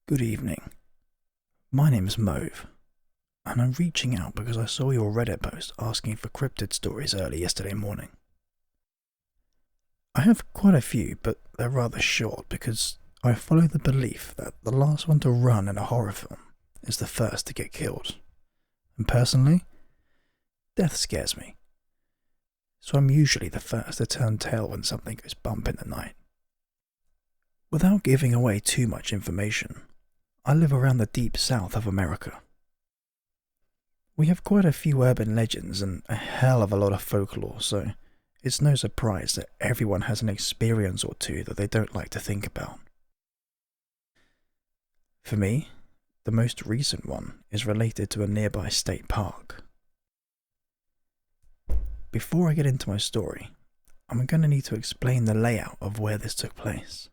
Good evening. My name's Mauve, and I'm reaching out because I saw your Reddit post asking for cryptid stories early yesterday morning. I have quite a few, but they're rather short because I follow the belief that the last one to run in a horror film is the first to get killed. And personally, death scares me. So I'm usually the first to turn tail when something goes bump in the night. Without giving away too much information, I live around the deep south of America. We have quite a few urban legends and a hell of a lot of folklore, so it's no surprise that everyone has an experience or two that they don't like to think about. For me, the most recent one is related to a nearby state park. Before I get into my story, I'm going to need to explain the layout of where this took place.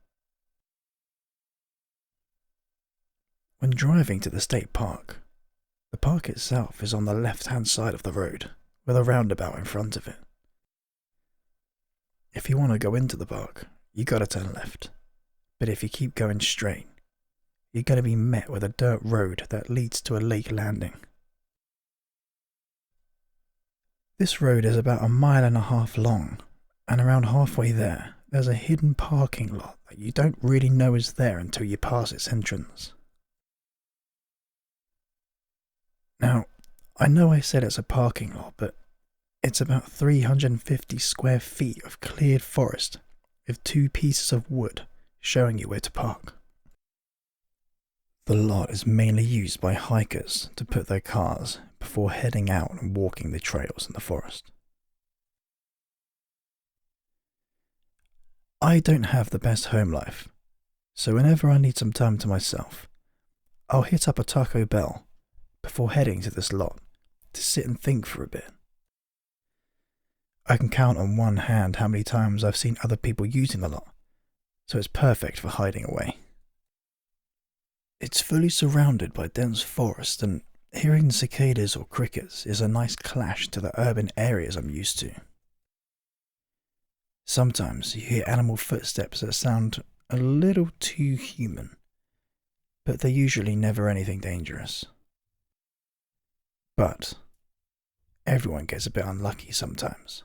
When driving to the state park, the park itself is on the left-hand side of the road, with a roundabout in front of it. If you want to go into the park, you gotta turn left, but if you keep going straight, you're gonna be met with a dirt road that leads to a lake landing. This road is about 1.5 miles long, and around halfway there, there's a hidden parking lot that you don't really know is there until you pass its entrance. Now, I know I said it's a parking lot, but it's about 350 square feet of cleared forest with 2 pieces of wood showing you where to park. The lot is mainly used by hikers to put their cars before heading out and walking the trails in the forest. I don't have the best home life, so whenever I need some time to myself, I'll hit up a Taco Bell before heading to this lot to sit and think for a bit. I can count on one hand how many times I've seen other people using the lot, so it's perfect for hiding away. It's fully surrounded by dense forest, and hearing cicadas or crickets is a nice clash to the urban areas I'm used to. Sometimes you hear animal footsteps that sound a little too human, but they're usually never anything dangerous. But everyone gets a bit unlucky sometimes.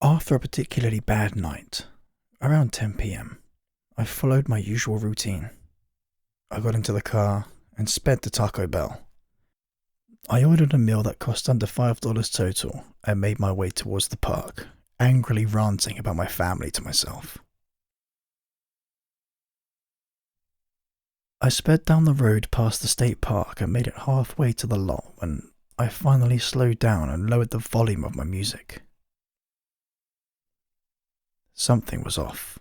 After a particularly bad night, around 10 p.m, I followed my usual routine. I got into the car and sped to Taco Bell. I ordered a meal that cost under $5 total and made my way towards the park, angrily ranting about my family to myself. I sped down the road past the state park and made it halfway to the lot when I finally slowed down and lowered the volume of my music. Something was off.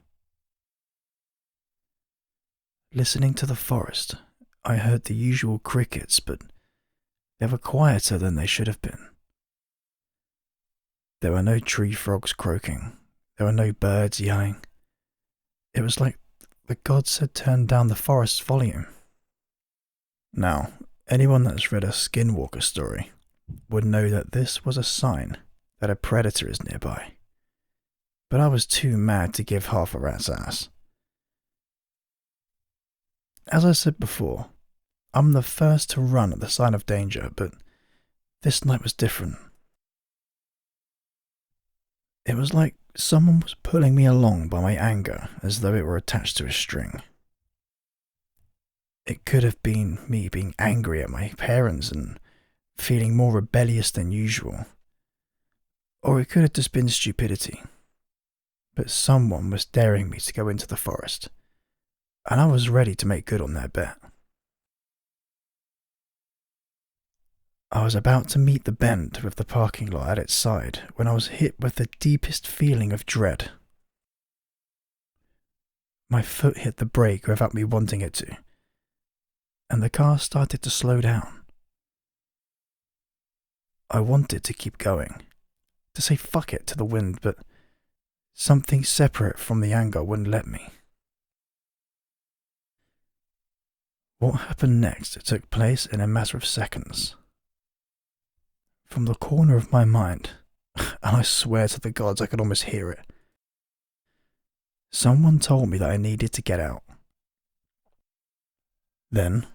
Listening to the forest, I heard the usual crickets, but they were quieter than they should have been. There were no tree frogs croaking. There were no birds yelling. It was like the gods had turned down the forest's volume. Now, anyone that's read a Skinwalker story would know that this was a sign that a predator is nearby. But I was too mad to give half a rat's ass. As I said before, I'm the first to run at the sign of danger, but this night was different. It was like someone was pulling me along by my anger as though it were attached to a string. It could have been me being angry at my parents and feeling more rebellious than usual. Or it could have just been stupidity. But someone was daring me to go into the forest, and I was ready to make good on their bet. I was about to meet the bend with the parking lot at its side when I was hit with the deepest feeling of dread. My foot hit the brake without me wanting it to, and the car started to slow down. I wanted to keep going, to say fuck it to the wind, but something separate from the anger wouldn't let me. What happened next took place in a matter of seconds. From the corner of my mind, and I swear to the gods I could almost hear it, someone told me that I needed to get out. Then,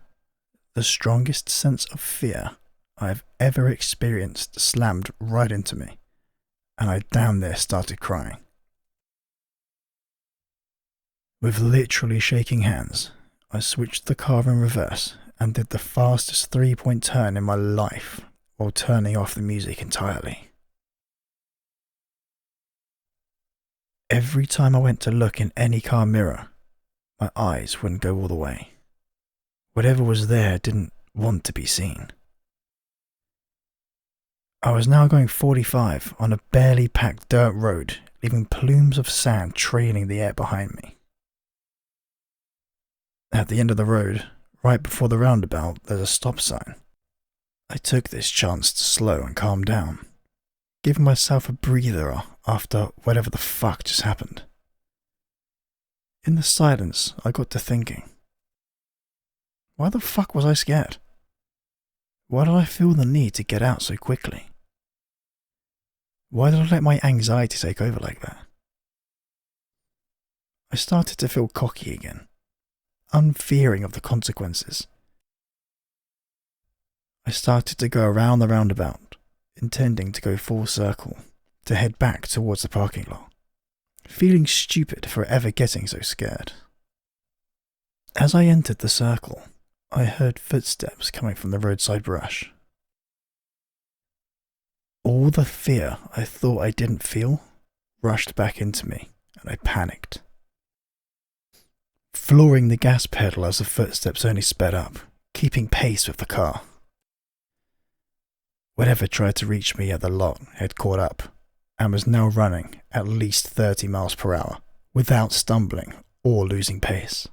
the strongest sense of fear I've ever experienced slammed right into me, and I down there started crying. With literally shaking hands, I switched the car in reverse and did the fastest 3-point turn in my life while turning off the music entirely. Every time I went to look in any car mirror, my eyes wouldn't go all the way. Whatever was there didn't want to be seen. I was now going 45 on a barely packed dirt road, leaving plumes of sand trailing the air behind me. At the end of the road, right before the roundabout, there's a stop sign. I took this chance to slow and calm down, giving myself a breather after whatever the fuck just happened. In the silence, I got to thinking, why the fuck was I scared? Why did I feel the need to get out so quickly? Why did I let my anxiety take over like that? I started to feel cocky again, unfearing of the consequences. I started to go around the roundabout, intending to go full circle, to head back towards the parking lot, feeling stupid for ever getting so scared. As I entered the circle, I heard footsteps coming from the roadside brush. All the fear I thought I didn't feel rushed back into me, and I panicked. Flooring the gas pedal as the footsteps only sped up, keeping pace with the car. Whatever tried to reach me at the lot had caught up, and was now running at least 30 miles per hour, without stumbling or losing pace.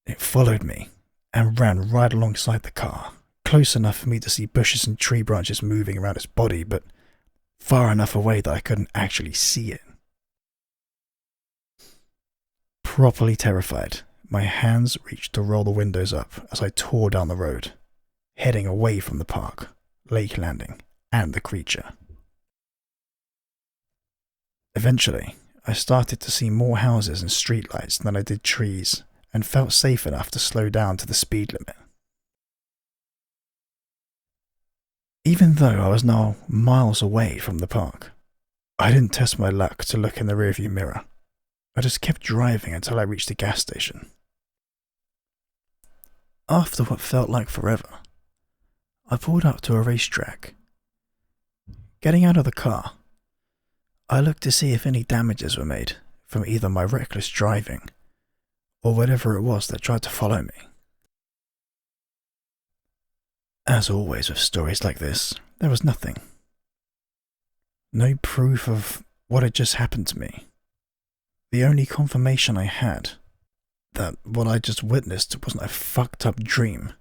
It followed me and ran right alongside the car, close enough for me to see bushes and tree branches moving around its body, but far enough away that I couldn't actually see it. Properly terrified, my hands reached to roll the windows up as I tore down the road, heading away from the park, lake landing, and the creature. Eventually, I started to see more houses and streetlights than I did trees, and felt safe enough to slow down to the speed limit. Even though I was now miles away from the park, I didn't test my luck to look in the rearview mirror. I just kept driving until I reached a gas station. After what felt like forever, I pulled up to a racetrack. Getting out of the car, I looked to see if any damages were made from either my reckless driving or whatever it was that tried to follow me. As always with stories like this, there was nothing. No proof of what had just happened to me. The only confirmation I had that what I just witnessed wasn't a fucked up dream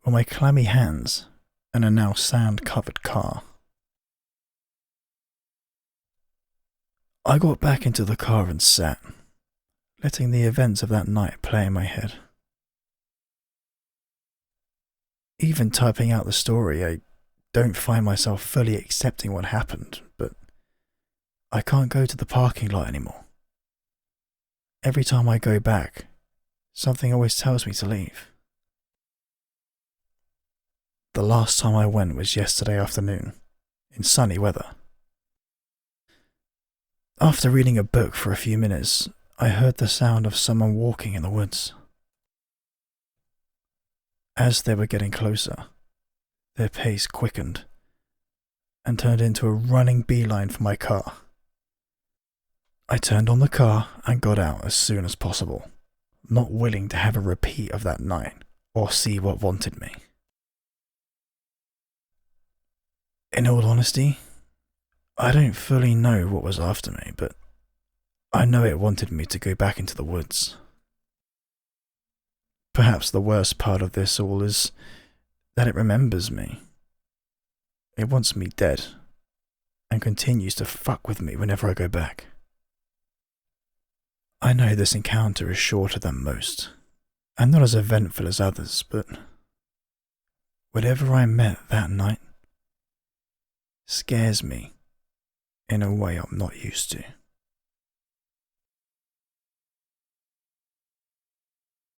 were my clammy hands and a now sand-covered car. I got back into the car and sat, letting the events of that night play in my head. Even typing out the story, I don't find myself fully accepting what happened, but I can't go to the parking lot anymore. Every time I go back, something always tells me to leave. The last time I went was yesterday afternoon, in sunny weather. After reading a book for a few minutes, I heard the sound of someone walking in the woods. As they were getting closer, their pace quickened and turned into a running beeline for my car. I turned on the car and got out as soon as possible, not willing to have a repeat of that night or see what wanted me. In all honesty, I don't fully know what was after me, but I know it wanted me to go back into the woods. Perhaps the worst part of this all is that it remembers me. It wants me dead and continues to fuck with me whenever I go back. I know this encounter is shorter than most, and not as eventful as others, but whatever I met that night scares me in a way I'm not used to.